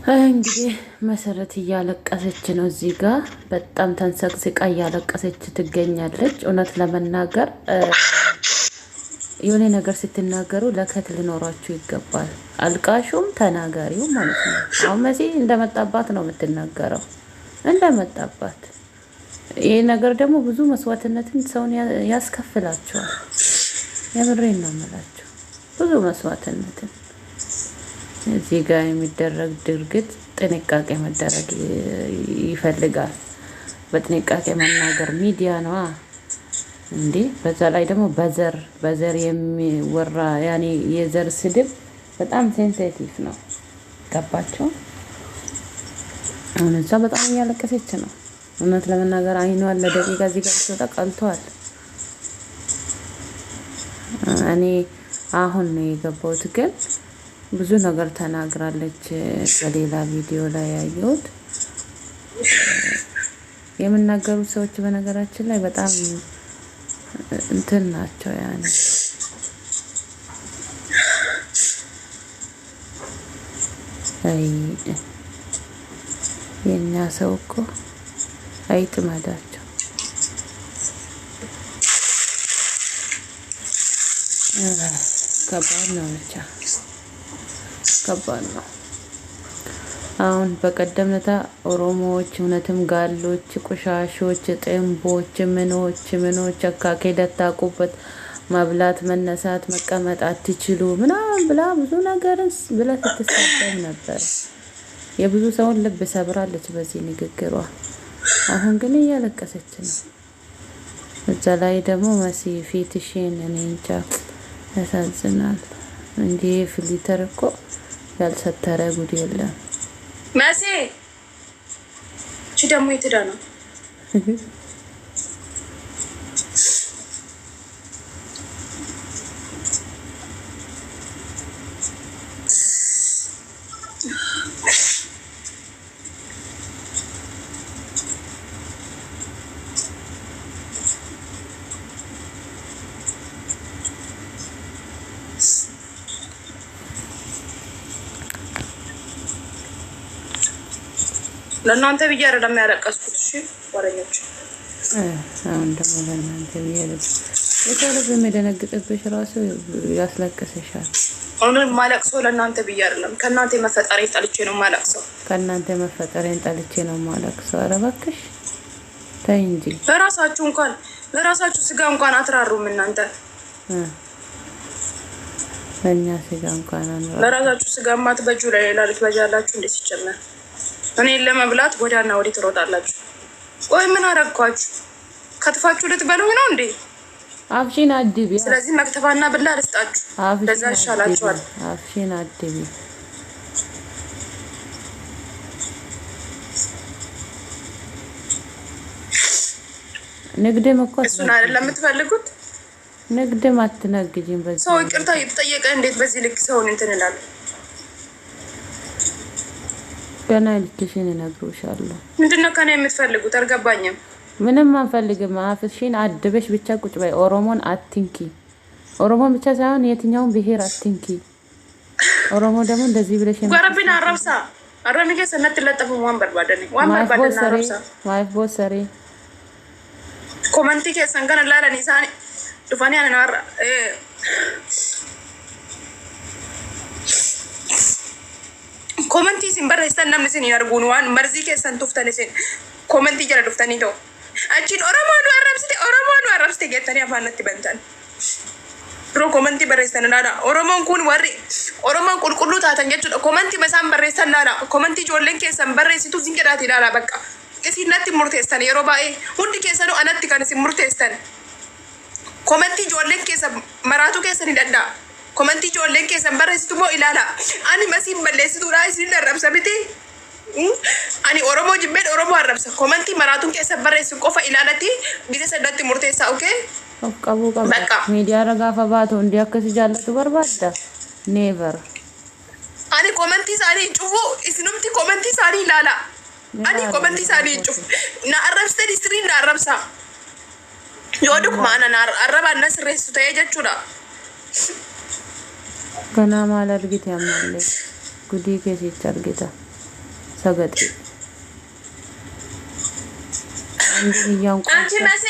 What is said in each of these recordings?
እንግዲህ መሰረት እያለቀሰች ነው እዚህ ጋር በጣም ተንሰቅስቃ እያለቀሰች ትገኛለች። እውነት ለመናገር የሆነ ነገር ስትናገሩ ለከት ሊኖራችሁ ይገባል። አልቃሹም ተናጋሪው ማለት ነው። አሁን መሲ እንደመጣባት ነው የምትናገረው፣ እንደመጣባት። ይሄ ነገር ደግሞ ብዙ መስዋዕትነትን ሰውን ያስከፍላቸዋል። የምሬን ነው የምላቸው፣ ብዙ መስዋዕትነትን። እዚህ ጋር የሚደረግ ድርጊት ጥንቃቄ መደረግ ይፈልጋል። በጥንቃቄ መናገር ሚዲያ ነዋ እንዴ። በዛ ላይ ደግሞ በዘር የሚወራ ያኔ የዘር ስድብ በጣም ሴንሲቲቭ ነው። ገባቸው? አሁን እዛ በጣም እያለቀሰች ነው። እውነት ለመናገር አይኗ ለደቂቃ እዚህ ጋር ተቀልቷል። እኔ አሁን ነው የገባሁት፣ ግን ብዙ ነገር ተናግራለች። በሌላ ቪዲዮ ላይ ያየሁት የምናገሩት ሰዎች በነገራችን ላይ በጣም እንትን ናቸው። ያኔ አይ የኛ ሰው እኮ አይጥመዳቸው። ከባድ ነው፣ ብቻ ከባድ ነው። አሁን በቀደምታ ኦሮሞዎች እውነትም ጋሎች፣ ቆሻሾች፣ ጥንቦች፣ ምኖች አካኬ ለታቁበት መብላት፣ መነሳት፣ መቀመጥ አትችሉ ምናምን ብላ ብዙ ነገርስ ብላ ስትሳደብ ነበር። የብዙ ሰውን ልብ ሰብራለች በዚህ ንግግሯ። አሁን ግን እያለቀሰች ነው። እዛ ላይ ደግሞ መሲ ፊትሽን እኔ እንጃ ያሳዝናል። እንዴ ፊልተር እኮ ያልሰተረ ጉድ የለም። መሲ እቺ ደግሞ የትዳ ነው? ለእናንተ ብዬ አይደለም ያለቀስኩት። እሺ ወረኞች፣ አሁን ደግሞ ለእናንተ ብዬ አይደለም። የሰው የሚደነግጥብሽ ራሱ ያስለቅስሻል። አሁን ማለቅሰው ለእናንተ ብዬ አይደለም። ከእናንተ መፈጠሬን ጠልቼ ነው ማለቅሰው። ከእናንተ መፈጠሬን ጠልቼ ነው ማለቅሰው። ኧረ እባክሽ ተይ እንጂ። በራሳችሁ ስጋ እንኳን አትራሩም እናንተ። ለእኛ ስጋ እንኳን አንራሩ። ለራሳችሁ ስጋ ማትበጁ ለሌላ ልትበጃላችሁ እንዴት ይጨመር? እኔን ለመብላት ወዲያና ወዲህ ትሮጣላችሁ። ቆይ ምን አረግኳችሁ? ከትፋችሁ ልትበሉኝ ነው እንዴ? አፍሽን አድቢ። ስለዚህ መክተፋና ብላ ልስጣችሁ፣ ለዛ ይሻላችኋል። አፍሽን አድቢ። ንግድም እኮ እሱን አይደለም የምትፈልጉት። ንግድም አትነግጂም። በዚህ ሰው ይቅርታ እየተጠየቀ እንዴት በዚህ ልክ ሰውን እንትን እላለሁ? ገና ልክሽን እነግርሻለሁ። ምንድነው ከኔ የምትፈልጉት? አልገባኝም። ምንም አንፈልግም። አፍሽን አድበሽ ብቻ ቁጭ በይ። ኦሮሞን አትንኪ። ኦሮሞን ብቻ ሳይሆን የትኛውን ብሄር አትንኪ። ኦሮሞ ደግሞ እንደዚህ ብለሽ ጎረቢና አረብሳ አረሚከ ሰነት ለጠፉ ወንበር ባደኔ አረብሳ ማይፍ ቦሰሪ ኮመንቲ ከሰንገና ላላኒ ሳኒ ዱፋኒ አናራ ኮመንቲ ሲምበር ስተናም ለሲን ያርጉን ዋን መርዚ ከሰን ቱፍተን ሲን ኮመንቲ ጀራ ዱፍተኒ ዶ አቺን ኦሮሞ ነው አረብስቲ ገተኒ አፋነት በንተን ድሮ ኮመንቲ በሬስተን ናዳ ኦሮሞን ኩን ወሪ ኦሮሞን ቁልቁሉ ታተን ጀቹ ኮመንቲ መሳም በሬስተን ናዳ ኮመንቲ ጆለን ከሰን በሬሲቱ ዝንገዳት ይላላ በቃ እሲነት ሙርቴስተን የሮባኤ ሁንድ ከሰኑ አነት ከነሲ ሙርቴስተን ኮመንቲ ጆለን ከሰን መራቱ ከሰን ይደዳ ኮመንቲ ጆለን ከሰን በሬሲቱ ሞ ይላላ አኒ መሲም በሌሲቱ ራይ ሲል ረብሰብቲ አኒ ኦሮሞ ጅቤድ ኦሮሞ አረብሰ ኮመንቲ መራቱን ከሰን በሬሲቱ ቆፋ ይላላቲ ጊዜ ሰደት ሙርቴሳ ኦኬ ቀቡ ሚዲያ ረጋፋ ባቶ እንዲያከስ ጃለቱ በርባዳ ኔቨር አኒ ኮመንቲ ሳኒ ጩፉ እስኑምቲ ኮመንቲ ሳኒ ላላ አኒ ኮመንቲ ሳኒ ጩፉ ና አረብስተ ዲስትሪ ና አረብሳ yooduk maana arraba nasreessu ta'ee jechuudha. Kana maal argite ammallee gudii keessitti argita. ሰገጤ አንዱን አንቺ መሲ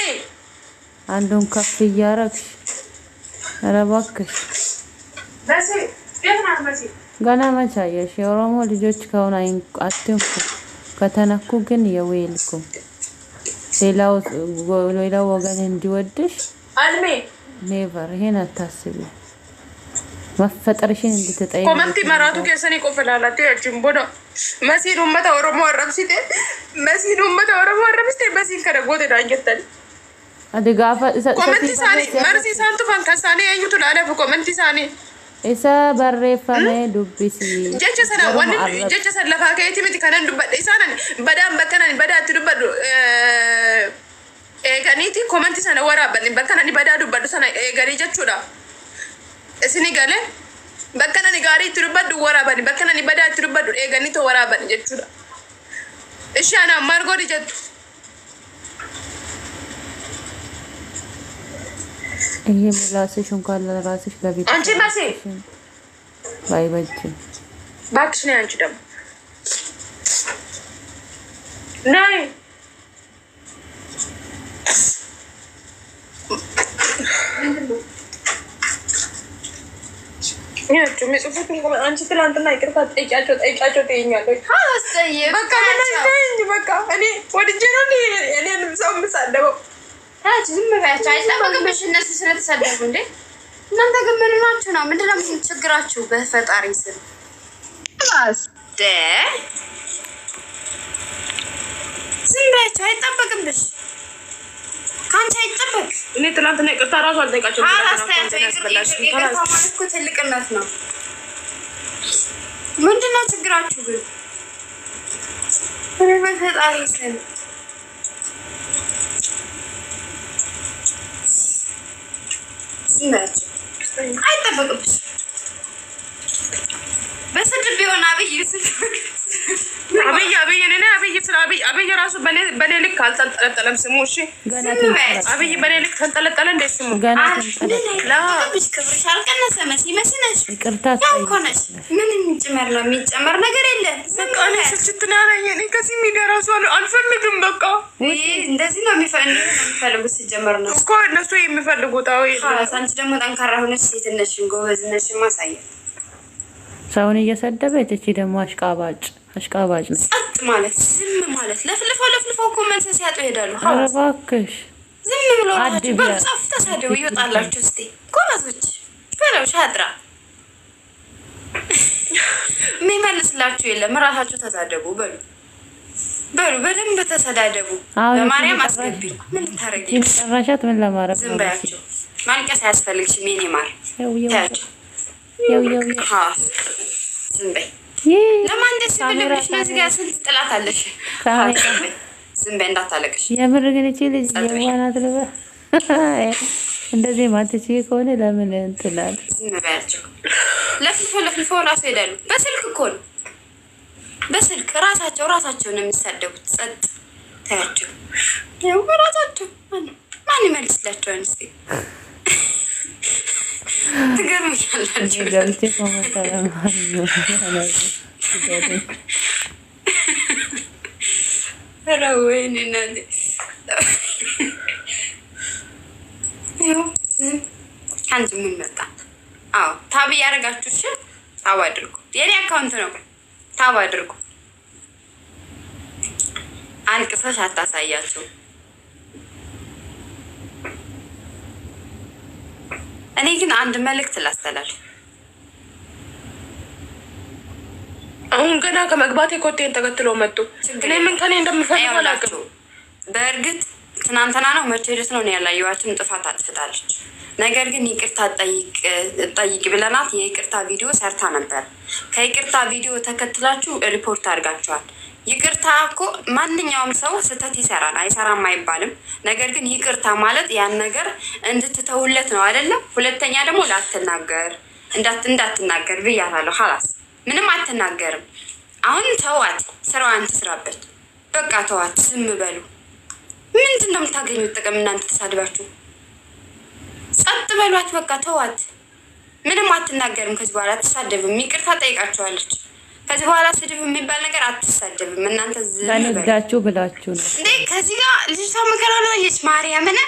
አንዱን ከፍ እያረግሽ ኧረ እባክሽ መሲ የት ናት መሲ? ገና መች አየሽ? የኦሮሞ ልጆች ከሆነ አትንኩ፣ ከተነኩ ግን የዌልኩም ሌላው ወገን እንዲወድሽ አልሜ ኔቨር ይሄን አታስቢ። መፈጠርሽን እንድትጠይቂ ኮመንት መራቱ ከሰኒ ቆፈላላቴ ያጅምቦዶ መሲን ኡመታ ኦሮሞ አረብሲቴ መሲን ኡመታ ኦሮሞ አረብሲቴ መሲን ከደጎቴ ዳንገተል አድጋፋ ኮመንት ሳኒ መርሲ ሳንቱ ፈን ከሳኒ ያዩቱ ላለ ኮመንት ሳኒ isa barreeffame dubbisi jecha sana wanni jecha sana lafa kaayiti miti kanan dubbadhe isanan badaan bakkanan badaatti dubbadhu eeganiiti komanti sana waraabani bakkanani badaa dubbadhu sana eeganii jechuudha isini gale bakkanani gaariitti dubbadhu waraabani bakkanani badaatti dubbadhu eeganii to waraabani jechuudha ishaana margoodi jettu ይሄ ምላስሽ እንኳን ለራስሽ ለቤት አንቺ ማሴ ባይበጅ ባክሽ ነይ አንቺ ደግሞ ነይ ያቺ ምጽፉት አንቺ ትላንትና ይቅርታ ጠይቂያቸው ትይኛለሽ። በቃ በቃ እኔ ወድጄ ነው እኔን ሰው የምሳደበው ታች ዝም ብያቸው አይጠበቅብሽ። እነሱ ስለተሰደቡ እንዴ እናንተ ግን ምን ናችሁ ነው? ምንድነው ችግራችሁ? በፈጣሪ ስም ዝም ብያቸው አይጠበቅብሽ። ካንቺ አይጠበቅ። እኔ ትናንትና ይቅርታ ራሱ አልጠይቃቸው ይቅርታ ማለት እኮ ትልቅነት ነው። ምንድነው ችግራችሁ ግን? በፈጣሪ ስም አይጠበቅብሽ። በስድብ ቢሆን አብይ አብይ ራሱ በኔ ልክ አልተንጠለጠለም ስሙ። እሺ አብይ በኔ ልክ ተንጠለጠለ እንደ ስሙ ክብርሽ አልቀነሰ። መሲ ነሽ ያው እኮ ነሽ። ምን የሚጨመር ነው? የሚጨመር ነገር የለ። በቃ እኔ ስልችትና ያለኝ እኔ ከዚህ ሚዲያ ራሱ አልፈልግም። በቃ እንደዚህ ነው የሚፈልጉት። ሲጀመር ነው እኮ እነሱ የሚፈልጉት። አንቺ ደግሞ ጠንካራ ሆነሽ ሴት ነሽ፣ ጎበዝ ነሽ። ማሳየት ሰውን እየሰደበች እቺ ደግሞ አሽቃባጭ ነው። ጸጥ ማለት ዝም ማለት ለፍልፎ ኮመንት ሲያጡ ይሄዳሉ። ኧረ እባክሽ ዝም ብሎ ናችሁ። በጻፍ ተሳደቡ ይወጣላችሁ። እስቲ ጎበዞች በለው ሻጥራ የሚመልስላችሁ የለም። ራሳችሁ ተሳደቡ። በሉ በደንብ ተሰዳደቡ። በማርያም አስገቢ። ምን ታረጊ? መጨረሻት ምን ለማረግ ዝም በያቸው። ማልቀስ አያስፈልግሽም። የኔ ማር ታያቸው። ዝም በይ። ለማን ደስ ብለሽ ለዚህ ጋር ስንት ጥላት አለሽ? ዝም በይ እንዳታለቅሽ። የምር ግን እቺ ልጅ የዋናት ልበ እንደዚህ ማትቺ ከሆነ ለምን እንትላል? ዝም በያቸው። ለፍልፎ ራሱ ሄዳሉ። በስልክ እኮ ነው። በስልክ ራሳቸው ነው የሚሳደቡት። ጸጥ ታያቸው። ያው ራሳቸው ማን ይመልስላቸዋል? እስቲ ትገርምሻላችሁ። ገብቼ ኮመንታሪ ወይኔ እናቴ አንቺ ምን መጣ? አዎ ታብ እያደረጋችሁ እሺ፣ ታብ አድርጉ። የኔ አካውንት ነው። ታብ አድርጉ። አልቅሰሽ አታሳያቸው። እኔ ግን አንድ መልእክት ላስተላልፍ። አሁን ገና ከመግባቴ ኮቴን ተከትለው መጡ። እኔ ምን ከኔ እንደምፈልግ አላውቅም። በእርግጥ ትናንትና ነው መቼ ዕለት ነው ያላየኋትም። ጥፋት አጥፍታለች። ነገር ግን ይቅርታ ጠይቅ ብለናት የይቅርታ ቪዲዮ ሰርታ ነበር። ከይቅርታ ቪዲዮ ተከትላችሁ ሪፖርት አድርጋችኋል። ይቅርታ እኮ ማንኛውም ሰው ስህተት ይሰራል፣ አይሰራም አይባልም። ነገር ግን ይቅርታ ማለት ያን ነገር እንድትተውለት ነው አይደለም። ሁለተኛ ደግሞ እንዳትናገር ብያታለሁ። ሀላስ ምንም አትናገርም። አሁን ተዋት፣ ስራዋን ትስራበት። በቃ ተዋት፣ ዝም በሉ። ምንድን ነው የምታገኙት ጥቅም? እናንተ ተሳድባችሁ ጸጥ በሏት። በቃ ተዋት፣ ምንም አትናገርም። ከዚህ በኋላ አትሳደብም። ይቅርታ ጠይቃችኋለች። ከዚህ በኋላ ስድብ የሚባል ነገር አትሳደብም። እናንተ ለንግዳችሁ ብላችሁ ነው እንዴ? ከዚህ ጋር ልጅቷ መከራ ነው የች ማርያምን።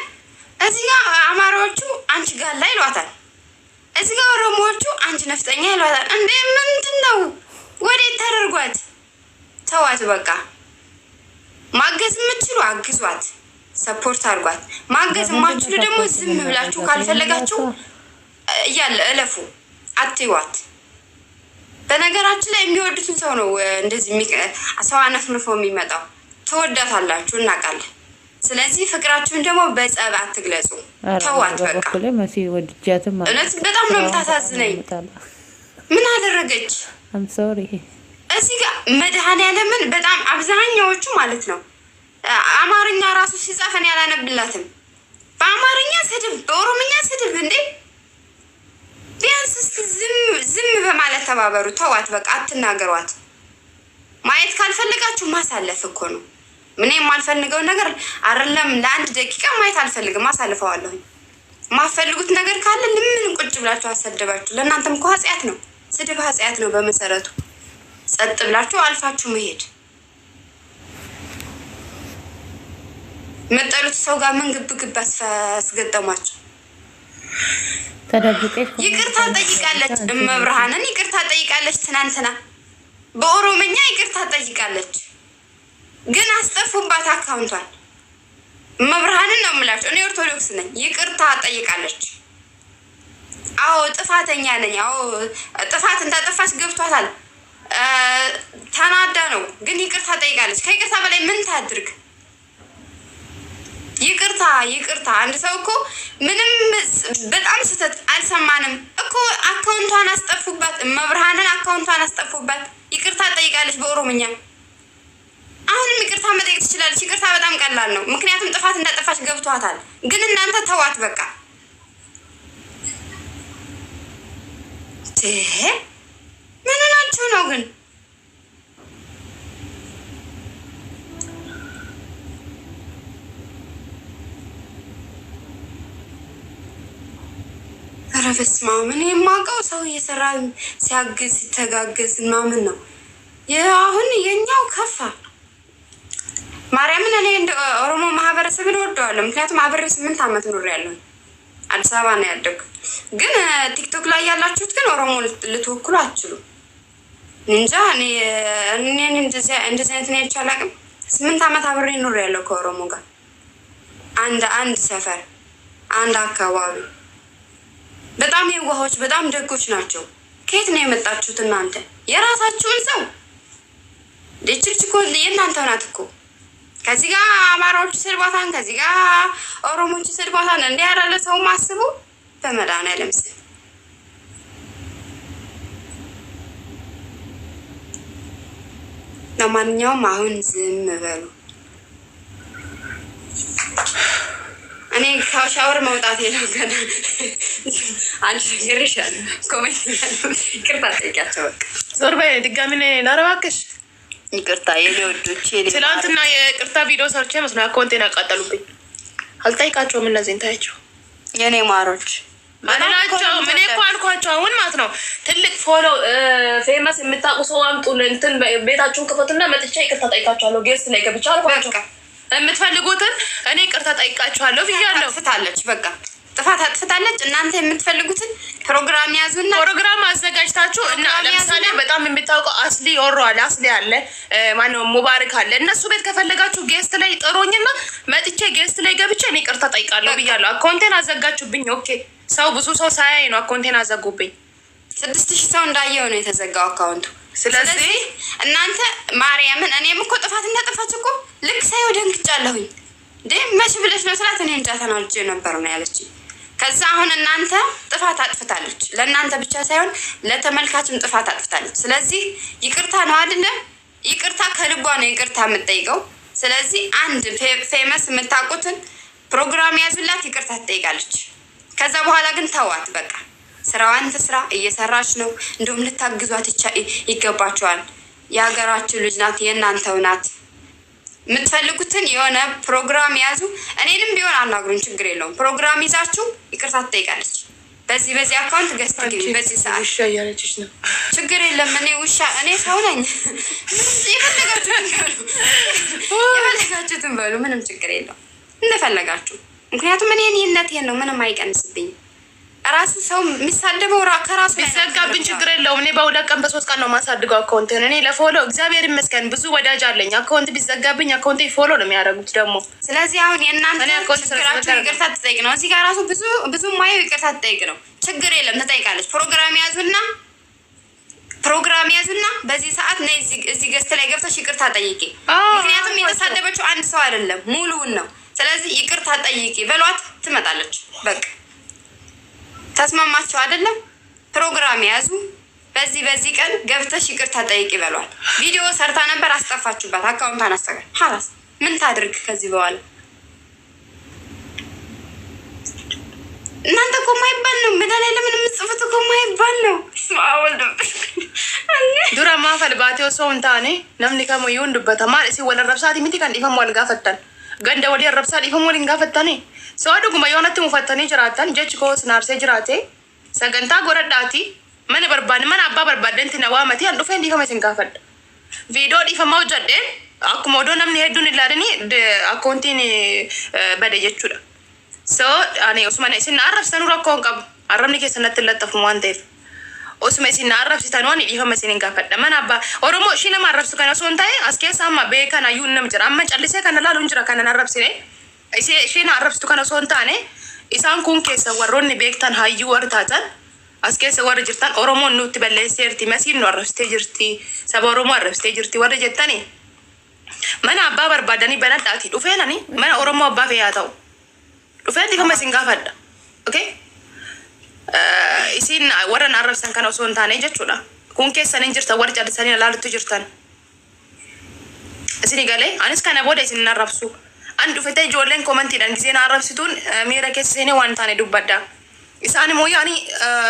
እዚህ ጋር አማራዎቹ አንቺ ጋላ ይሏታል፣ እዚህ ጋር ኦሮሞዎቹ አንቺ ነፍጠኛ ይሏታል። እንዴ ምንድን ነው? ወዴት ተደርጓት? ተዋት በቃ። ማገዝ የምትችሉ አግዟት፣ ሰፖርት አድርጓት። ማገዝ የማትችሉ ደግሞ ዝም ብላችሁ ካልፈለጋችሁ እያለ እለፉ፣ አትይዋት። በነገራችን ላይ የሚወዱትን ሰው ነው እንደዚህ ሰው አነፍንፎ የሚመጣው። ትወዳታላችሁ እናውቃለን። ስለዚህ ፍቅራችሁን ደግሞ በጸብ አትግለጹ፣ ተዋት በቃ። እውነት በጣም ነው የምታሳዝነኝ። ምን አደረገች? እዚህ ጋር መድኃኒዓለምን በጣም አብዛኛዎቹ ማለት ነው አማርኛ ራሱ ሲጻፍ እኔ አላነብላትም። በአማርኛ ስድብ፣ በኦሮምኛ ስድብ። እንዴ ቢያንስ እስኪ ዝም በማለት ተባበሩ። ተዋት በቃ አትናገሯት። ማየት ካልፈለጋችሁ ማሳለፍ እኮ ነው። ምን የማልፈልገው ነገር አይደለም። ለአንድ ደቂቃ ማየት አልፈልግም፣ አሳልፈዋለሁ። ማፈልጉት ነገር ካለ ለምን ቁጭ ብላችሁ አሰደባችሁ? ለእናንተም እኮ ኃጢአት ነው። ስድብ ኃጢአት ነው በመሰረቱ። ጸጥ ብላችሁ አልፋችሁ መሄድ። መጠሉት ሰው ጋር ምን ግብ አስገጠማችሁ? ይቅርታ ጠይቃለች፣ እመብርሃንን ይቅርታ ጠይቃለች። ትናንትና በኦሮምኛ ይቅርታ ጠይቃለች፣ ግን አስጠፉባት አካውንቷን። እመብርሃንን ነው የምላችሁ፣ እኔ ኦርቶዶክስ ነኝ። ይቅርታ ጠይቃለች። አዎ ጥፋተኛ ነኝ፣ አዎ ጥፋት እንዳጠፋች ገብቷታል። ተናዳ ነው፣ ግን ይቅርታ ጠይቃለች። ከይቅርታ በላይ ምን ታድርግ? ይቅርታ። አንድ ሰው እኮ ምንም በጣም ስህተት አልሰማንም እኮ አካውንቷን አስጠፉባት። እመብርሃንን አካውንቷን አስጠፉባት። ይቅርታ ጠይቃለች በኦሮምኛ። አሁንም ይቅርታ መጠየቅ ትችላለች። ይቅርታ በጣም ቀላል ነው፣ ምክንያቱም ጥፋት እንዳጠፋች ገብቷታል። ግን እናንተ ተዋት በቃ። ምን ናችሁ ነው ግን? ኧረ በስመ አብ። እኔ የማውቀው ሰው እየሰራ ሲያግዝ ሲተጋገዝ ምናምን ነው። አሁን የኛው ከፋ። ማርያምን እኔ እንደ ኦሮሞ ማህበረሰብን እወደዋለሁ፣ ምክንያቱም አብሬ 8 ዓመት ኖሬያለሁ። አዲስ አበባ ነው ያደግኩት። ግን ቲክቶክ ላይ ያላችሁት ግን ኦሮሞ ልትወክሉ አትችሉ። እንጃ እኔ እንደዚህ አይነት ነው አይቻላቅም። 8 ዓመት አብሬ ኖሬያለሁ ከኦሮሞ ጋር አንድ ሰፈር አንድ አካባቢ። በጣም የዋሆች በጣም ደጎች ናቸው። ከየት ነው የመጣችሁት እናንተ? የራሳችሁን ሰው ለችልችኮ የእናንተው ናት እኮ። ከዚህ ጋር አማራዎቹ ስድባታን፣ ከዚህ ጋር ኦሮሞቹ ስድባታን። እንዲህ ያላለ ሰው ማስቡ በመድኃኒዓለም ስም። ለማንኛውም አሁን ዝም በሉ። እኔ ከሻወር መውጣት ነው ገና። አንቺ ግርሻል ኮሜንት ይቅርታ ጠይቂያቸው በቃ። ዞር በይ ድጋሚ ኧረ እባክሽ ይቅርታ የኔ ወዶች። ትናንትና የቅርታ ቪዲዮ ሰርቼ መስሎኝ አካውንቴን አቃጠሉብኝ። አልጠይቃቸውም እነዚህን ታያቸው የኔ ማሮች ማናቸው። ምን እኮ አልኳቸው አሁን ማለት ነው። ትልቅ ፎሎ ፌመስ የምታውቁ ሰው አምጡ፣ እንትን ቤታችሁን ክፈቱና መጥቼ ይቅርታ ጠይቃቸዋለሁ። ጌስት ላይ ገብቻ አልኳቸው የምትፈልጉትን እኔ ይቅርታ ጠይቃችኋለሁ ብያለሁ። አጥፍታለች በቃ ጥፋት አጥፍታለች። እናንተ የምትፈልጉትን ፕሮግራም ያዙና ፕሮግራም አዘጋጅታችሁ እና ለምሳሌ በጣም የሚታወቀው አስሊ ኦሮ አለ፣ አስሊ አለ፣ ማነው ሙባረክ አለ። እነሱ ቤት ከፈለጋችሁ ጌስት ላይ ጥሩኝና መጥቼ ጌስት ላይ ገብቼ እኔ ይቅርታ ጠይቃለሁ ብያለሁ። አካውንቴን አዘጋችሁብኝ። ኦኬ ሰው ብዙ ሰው ሳያይ ነው አካውንቴን አዘጉብኝ። 6000 ሰው እንዳየው ነው የተዘጋው አካውንቱ። ስለዚህ እናንተ ማርያምን እኔም እኮ ጥፋት እንዳጠፋች እኮ ልክ ሳይው ደንግጫለሁኝ። እንዴ መች ብለሽ ነው ስላት እኔ እንጃ ተናድጄ ነበር ነው ያለችኝ። ከዛ አሁን እናንተ ጥፋት አጥፍታለች፣ ለእናንተ ብቻ ሳይሆን ለተመልካችም ጥፋት አጥፍታለች። ስለዚህ ይቅርታ ነው አይደለም? ይቅርታ ከልቧ ነው ይቅርታ የምትጠይቀው። ስለዚህ አንድ ፌመስ የምታውቁትን ፕሮግራም ያዙላት፣ ይቅርታ ትጠይቃለች። ከዛ በኋላ ግን ተዋት በቃ። ስራዋን ትስራ፣ እየሰራች ነው። እንደውም ልታግዟት ይገባቸዋል። የሀገራችን ልጅ ናት፣ የእናንተው ናት። የምትፈልጉትን የሆነ ፕሮግራም ያዙ። እኔንም ቢሆን አናግሩኝ፣ ችግር የለውም። ፕሮግራም ይዛችሁ ይቅርታ ትጠይቃለች። በዚህ አካውንት ገዝት ግቢ በዚህ ሰዓት ውሻ እያለችሽ ነው። ችግር የለም። እኔ ሰው ነኝ። የፈለጋችሁትን በሉ፣ ምንም ችግር የለው እንደፈለጋችሁ። ምክንያቱም እኔነቴን ነው፣ ምንም አይቀንስብኝም። ራሱ ሰው የሚሳደበው ከራሱ ቢዘጋብኝ ችግር የለውም። እኔ በሁለት ቀን በ3 ቀን ነው ማሳድገው አካውንትን። እኔ ለፎሎ እግዚአብሔር ይመስገን ብዙ ወዳጅ አለኝ። አካውንት ቢዘጋብኝ አካውንት ፎሎ ነው የሚያደርጉት ደግሞ። ስለዚህ አሁን የእናንተ ችግራችሁ ይቅርታ ትጠይቅ ነው። እዚህ ጋር ራሱ ብዙ ማየው ይቅርታ ትጠይቅ ነው። ችግር የለም ትጠይቃለች። ፕሮግራም ያዙና በዚህ ሰዓት ነይ እዚህ ገዝት ላይ ገብተሽ ይቅርታ ጠይቂ። ምክንያቱም የተሳደበችው አንድ ሰው አይደለም ሙሉውን ነው። ስለዚህ ይቅርታ ጠይቂ በሏት፣ ትመጣለች። በቃ ተስማማችሁ አይደለም? ፕሮግራም ያዙ። በዚህ ቀን ገብተሽ ይቅርታ ጠይቂ በሏል። ቪዲዮ ሰርታ ነበር፣ አስጠፋችሁባት። አካውንቷን አስተካክል። ሀላስ ምን ታድርግ ከዚህ በኋላ? እናንተ እኮ የማይባል ነው። ምን ለምን የምትጽፉት እኮ የማይባል ነው። ስማወልድ ዱራማ ፈልባቴው ሰው እንታኔ ነምኒ ከሞ ይወንድበታ ማለት ሲ ወለ ረብሳት ሚቲ kan dhifamu wal gaafatan ganda wali rabsaa dhifamu wal gaafatani soo dhuguma yoonatti mufattanii jiraatan jechi koo sinaarsee jiraate sagantaa godhadhaati mana barbaadne mana abbaa barbaaddanti na waamati an dhufeen dhiifama isin gaafadha viidiyoo dhiifamaa hojjadhe akkuma odoo namni hedduun ilaalanii akkoontiin bade jechuudha. soo ani osuma isin arrabsanuu rakkoo hin qabu, arrabni keessanatti illaxxafu waan ta'eef osuma isin arrabsitan waan dhiifama isin gaafadha. mana abbaa oromoo ishii nama arrabsu kana osoo hin ta'e as keessa amma beekan hayyuu nam jira, amma callisee kana laaluun jira kanan arrabsine isheen arrabsitu kana osoo hin taane isaan kun keessa warroonni beektan hayyuu warri taatan as keessa warri jirtan oromoon nutti balleesseerti, masiin nu arrabsitee jirti, saba oromoo arrabsitee jirti warri jettani mana abbaa barbaadanii banadhaati dhufeenani mana oromoo abbaa fe'aa ta'u dhufeen dhiifama isin gaafadha. okay isin warran arrabsan kana osoo hin taane jechuudha. kun keessaniin jirtan warri callisanii ilaalutti jirtan isin galee anis kana booda isin arrabsu an dhufete ijoolleen komantiidhaan giseen arrabsituun miira keessa seenee waan taane dubbadda. isaan immoo yaani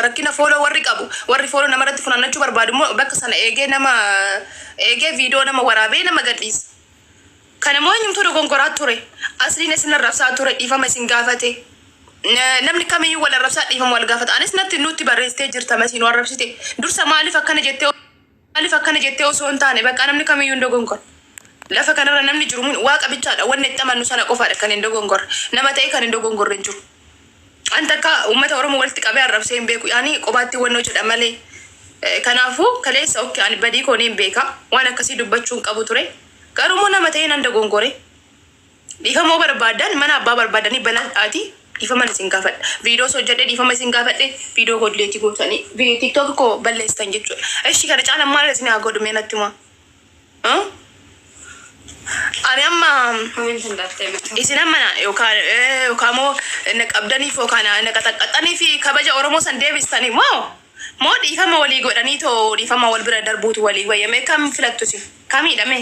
rakkina fooloo warri qabu warri fooloo namarratti funaannachuu barbaadu immoo bakka sana eegee viidiyoo nama waraabee nama gadhiisa. kana immoo eenyumtuu dogongoraa ture asliin isin arrabsaa ture dhiifama isin gaafate namni kamiyyuu wal arrabsaa dhiifama wal gaafata. anis nutti barreessitee jirta masiin arrabsite dursa maaliif akkana jettee osoo hin taane bakka namni kamiyyuu hin dogongor lafa kanarra namni jiru waaqa bichaadha. wanni itti amannu sana qofaadha kan hin dogongor, nama ta'e kan hin dogongorre hin jiru. anta akka uummata oromoo walitti qabee arrabsee hin beeku yaani qobaatti wannoo jedha malee. kanaafuu kaleessa okkee ani badii koonee hin beeka waan akkasii dubbachuu hin qabu ture. garuu nama ta'e nan dogongore dhiifamoo barbaadan mana abbaa barbaadanii banadhaati dhiifama isin gaafadha. viidiyoo hojjedhee dhiifama isin gaafadhe viidiyoo godleetii gootanii tiktok koo balleessitan jechuudha. eshi kana caala maal isin haa godhumee natti maa ani amma isin amma yookaan moo na qabdaniif yookaan na qaxaqqaxanii fi kabaja oromoo san deebistanii moo dhiifama walii godhanii too dhiifama wal bira darbuutu walii wayyame kam filattu si kamiidhame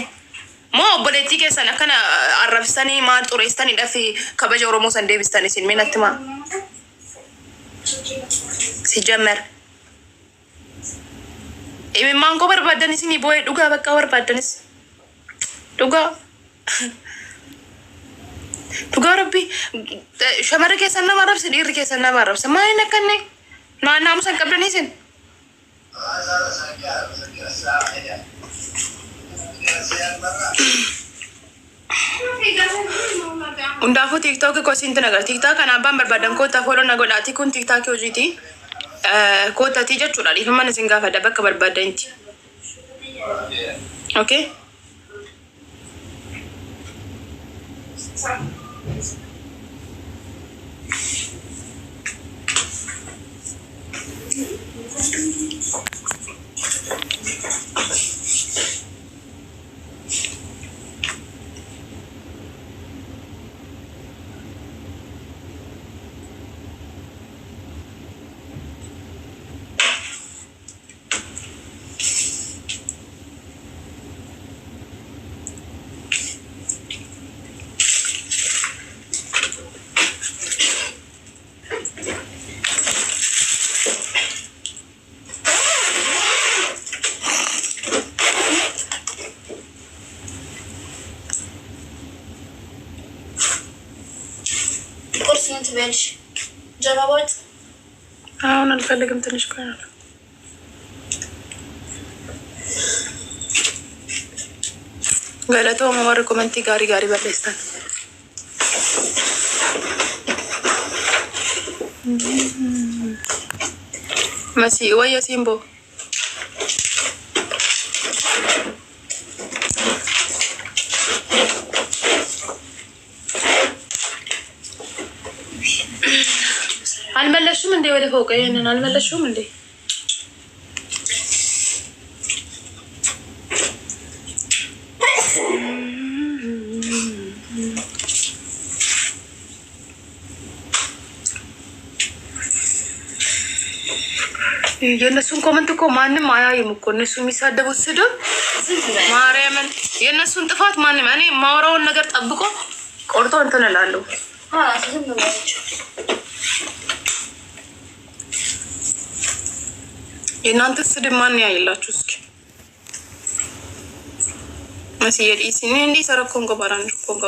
moo obboleettii keessan akkana arrabsanii maal xureessanii dhafi kabaja oromoo san deebistanii isin minatti maa si jammer imimmaan koo barbaadan isinii boo'ee dhugaa bakka barbaadanis dhugaa rabbi shamara keessan nama arrabse dhiirri keessan nama arrabse maaliin akkanne naamusan qabdanii isin hundaafuu tiktok ko siinti nagar tiktok kana abbaan barbaadan koota fooloo na godhaati kun tiktok hojiiti kootati jechuudha dhiifama isin gaafadha bakka barbaadanitti. okay ቁርስ ምን ትበልሽ? ጀባ ወጥ አሁን አልፈልግም ትንሽ ቆይ ገለቶ መማር ኮመንቲ ጋሪ ጋሪ በለስታል መሲ ወይ ሲምቦ አልመለሽም እንዴ ወደ ፎቅ ይሄንን አልመለሽም እንዴ የነሱን ኮመንት እኮ ማንም አያይም እኮ እነሱ የሚሳደቡት ስድብ ማርያምን የነሱን ጥፋት ማንም እኔ ማውራውን ነገር ጠብቆ ቆርጦ እንትን እላለሁ የእናንተ ስድብ ማን ያይላችሁ እስኪ መስየድ ኢሲኒ እንዲ ሰረኮን ጎባራን ኮንጎ